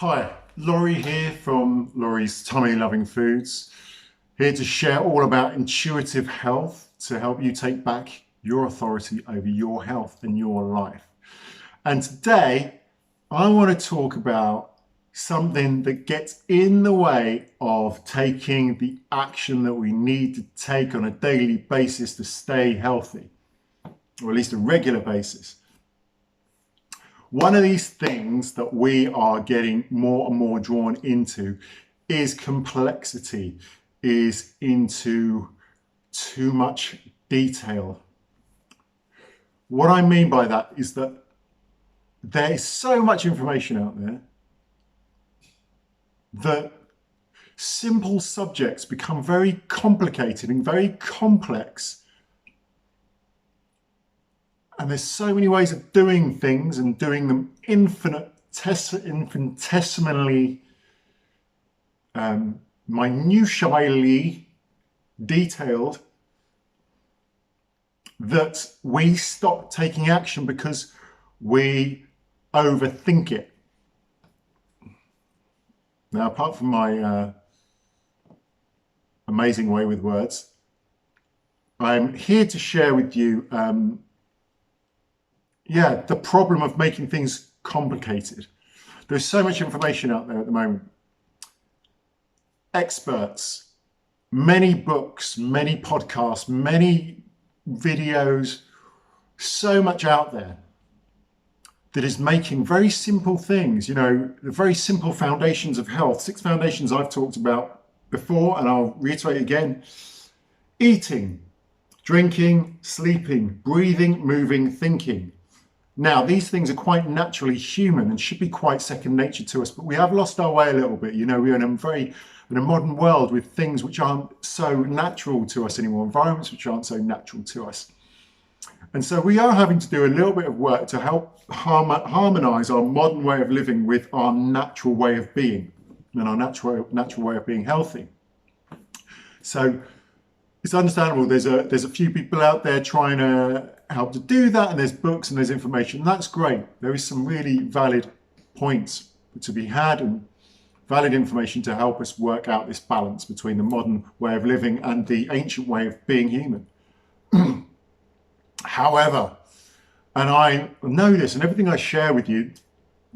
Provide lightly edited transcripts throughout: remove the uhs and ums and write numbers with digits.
Hi, Laurie here from Laurie's Tummy Loving Foods, here to share all about intuitive health to help you take back your authority over your health and your life. And today I want to talk about something that gets in the way of taking the action that we need to take on a daily basis to stay healthy, or at least a regular basis. One of these things that we are getting more and more drawn into is complexity, is into too much detail. What I mean by that is that there is so much information out there that simple subjects become very complicated and very complex. And there's so many ways of doing things and doing them infinitesimally, minutiaely detailed, that we stop taking action because we overthink it. Now, apart from my amazing way with words, I'm here to share with you the problem of making things complicated. There's so much information out there at the moment. Experts, many books, many podcasts, many videos, so much out there that is making very simple things, the very simple foundations of health, 6 foundations I've talked about before, and I'll reiterate again. Eating, drinking, sleeping, breathing, moving, thinking. Now, these things are quite naturally human and should be quite second nature to us, but we have lost our way a little bit. We're in a modern world with things which aren't so natural to us anymore, environments which aren't so natural to us. And so we are having to do a little bit of work to help harmonize our modern way of living with our natural way of being and our natural way of being healthy. So it's understandable there's a few people out there trying to help to do that, and there's books and there's information. That's great. There is some really valid points to be had and valid information to help us work out this balance between the modern way of living and the ancient way of being human. However, and I know this, and everything I share with you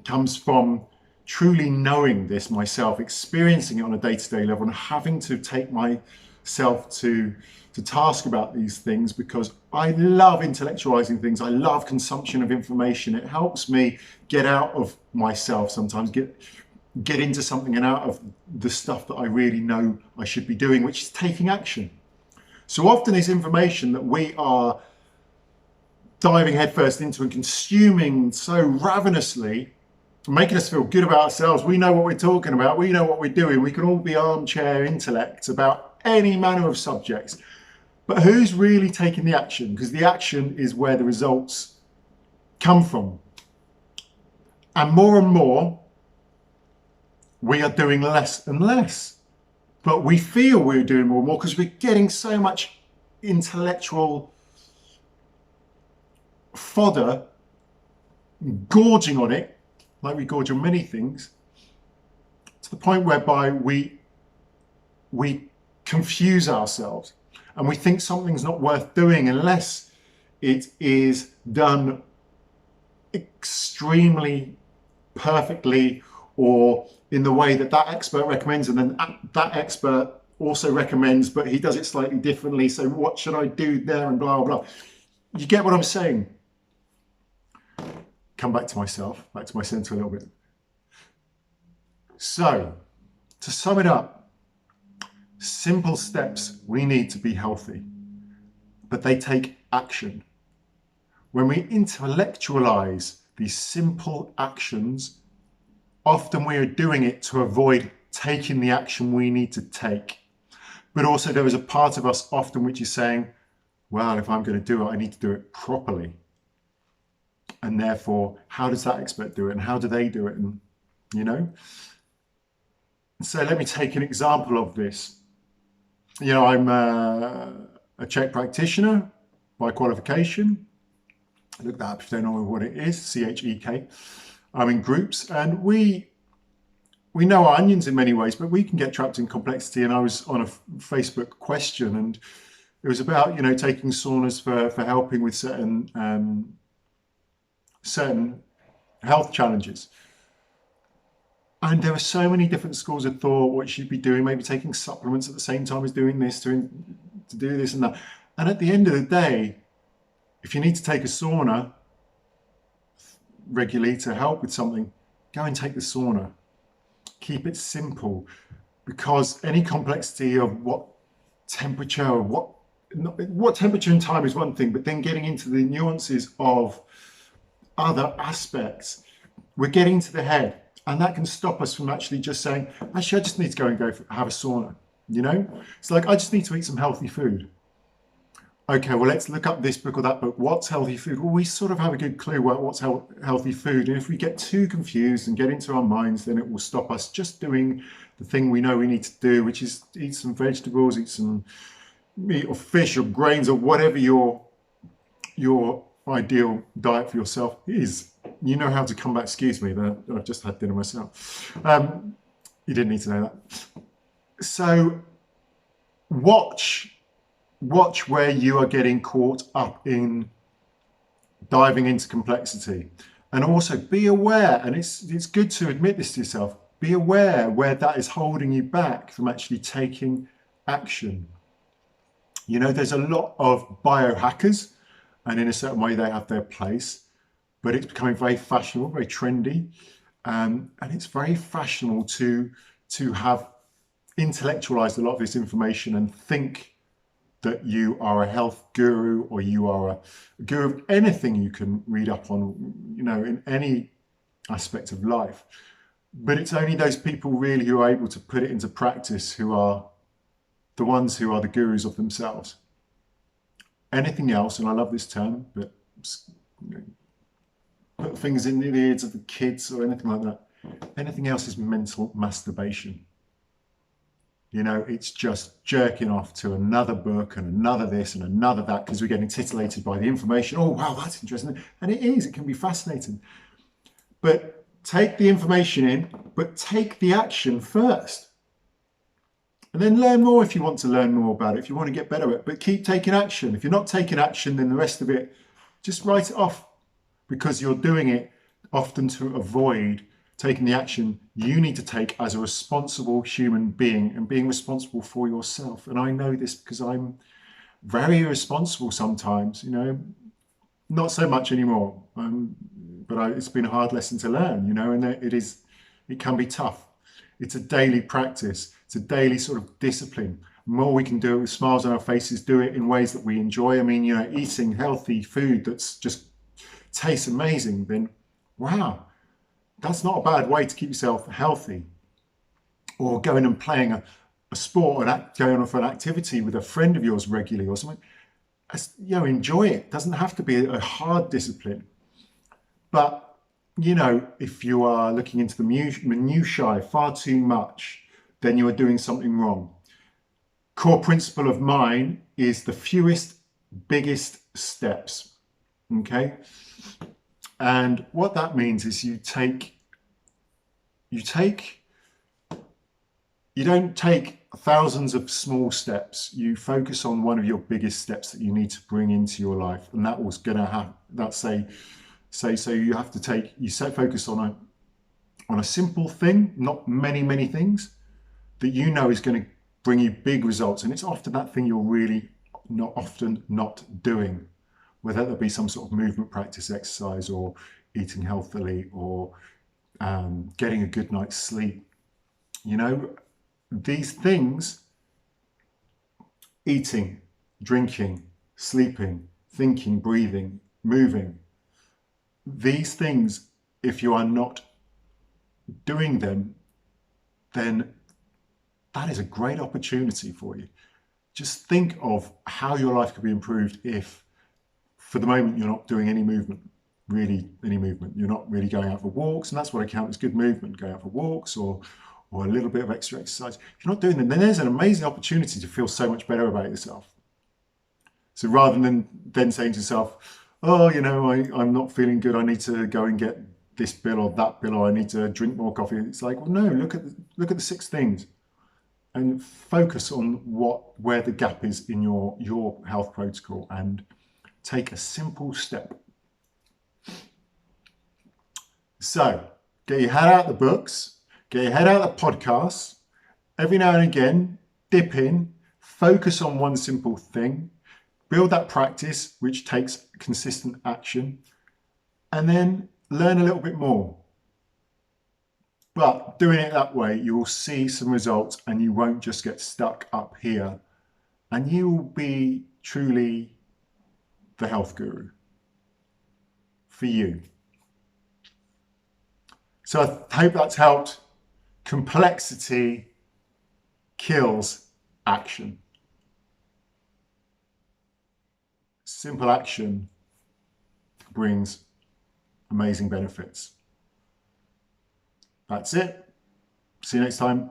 comes from truly knowing this myself, experiencing it on a day-to-day level, and having to take myself to task about these things, because I love intellectualizing things. I love consumption of information. It helps me get out of myself sometimes, get into something and out of the stuff that I really know I should be doing, which is taking action. So often this information that we are diving headfirst into and consuming so ravenously, making us feel good about ourselves. We know what we're talking about. We know what we're doing. We can all be armchair intellects about any manner of subjects. But who's really taking the action? Because the action is where the results come from. And more, we are doing less and less. But we feel we're doing more and more because we're getting so much intellectual fodder, gorging on it, like we gorge on many things, to the point whereby we confuse ourselves. And we think something's not worth doing unless it is done extremely perfectly, or in the way that that expert recommends, and then that expert also recommends, but he does it slightly differently. So what should I do there, and blah, blah, blah. You get what I'm saying? Come back to myself, back to my center a little bit. So to sum it up, simple steps we need to be healthy, but they take action. When we intellectualize these simple actions, often we are doing it to avoid taking the action we need to take. But also there is a part of us often which is saying, well, if I'm going to do it, I need to do it properly. And therefore, how does that expert do it? And how do they do it? And so let me take an example of this. I'm a Czech practitioner by qualification. Look that up if you don't know what it is, CHEK. I'm in groups, and we we know our onions in many ways, but we can get trapped in complexity. And I was on a Facebook question, and it was about, taking saunas for helping with certain health challenges. And there are so many different schools of thought, what you should be doing, maybe taking supplements at the same time as doing this, to do this and that. And at the end of the day, if you need to take a sauna regularly to help with something, go and take the sauna. Keep it simple, because any complexity of what temperature, what temperature and time is one thing, but then getting into the nuances of other aspects, we're getting to the head. And that can stop us from actually just saying, actually, I just need to go have a sauna. It's like, I just need to eat some healthy food. Okay, well, let's look up this book or that book. What's healthy food? Well, we sort of have a good clue what's healthy food. And if we get too confused and get into our minds, then it will stop us just doing the thing we know we need to do, which is eat some vegetables, eat some meat or fish or grains or whatever your ideal diet for yourself is. You know how to come back. Excuse me, I've just had dinner myself. You didn't need to know that. So watch where you are getting caught up in diving into complexity, and also be aware, and it's good to admit this to yourself, be aware where that is holding you back from actually taking action. There's a lot of biohackers, and in a certain way they have their place, but it's becoming very fashionable, very trendy, and it's very fashionable to have intellectualized a lot of this information and think that you are a health guru, or you are a guru of anything you can read up on, in any aspect of life. But it's only those people really who are able to put it into practice who are the ones who are the gurus of themselves. Anything else, and I love this term, but put things in the ears of the kids or anything like that. Anything else is mental masturbation. It's just jerking off to another book and another this and another that, because we're getting titillated by the information. Oh, wow, that's interesting. And it is, it can be fascinating. But take the information in, but take the action first. And then learn more if you want to learn more about it, if you want to get better at it. But keep taking action. If you're not taking action, then the rest of it, just write it off, because you're doing it often to avoid taking the action you need to take as a responsible human being, and being responsible for yourself. And I know this because I'm very irresponsible sometimes, not so much anymore, but it's been a hard lesson to learn, and it can be tough. It's a daily practice. It's a daily sort of discipline. The more we can do it with smiles on our faces, do it in ways that we enjoy. I mean, eating healthy food that's just tastes amazing, then wow, that's not a bad way to keep yourself healthy. Or going and playing a sport, or going on for an activity with a friend of yours regularly or something. Enjoy it. It doesn't have to be a hard discipline. But, if you are looking into the minutiae far too much, then you are doing something wrong. Core principle of mine is the fewest, biggest steps. Okay? And what that means is you don't take thousands of small steps. You focus on one of your biggest steps that you need to bring into your life. And that was going to have, so you have to focus on a simple thing, not many things that is going to bring you big results. And it's often that thing you're really not doing, whether that be some sort of movement practice, exercise, or eating healthily, or getting a good night's sleep. These things, eating, drinking, sleeping, thinking, breathing, moving, these things, if you are not doing them, then that is a great opportunity for you. Just think of how your life could be improved if, for the moment, you're not doing any movement, really any movement. You're not really going out for walks, and that's what I count as good movement, going out for walks or a little bit of extra exercise. If you're not doing them, then there's an amazing opportunity to feel so much better about yourself. So rather than then saying to yourself, oh, I'm not feeling good, I need to go and get this bill or that bill, or I need to drink more coffee. It's like, well, no, look at the 6 things and focus on where the gap is in your health protocol, and take a simple step. So get your head out the books, get your head out the podcasts. Every now and again, dip in, focus on one simple thing, build that practice, which takes consistent action, and then learn a little bit more. But doing it that way, you will see some results, and you won't just get stuck up here, and you will be truly the health guru for you. So I hope that's helped. Complexity kills action. Simple action brings amazing benefits. That's it. See you next time.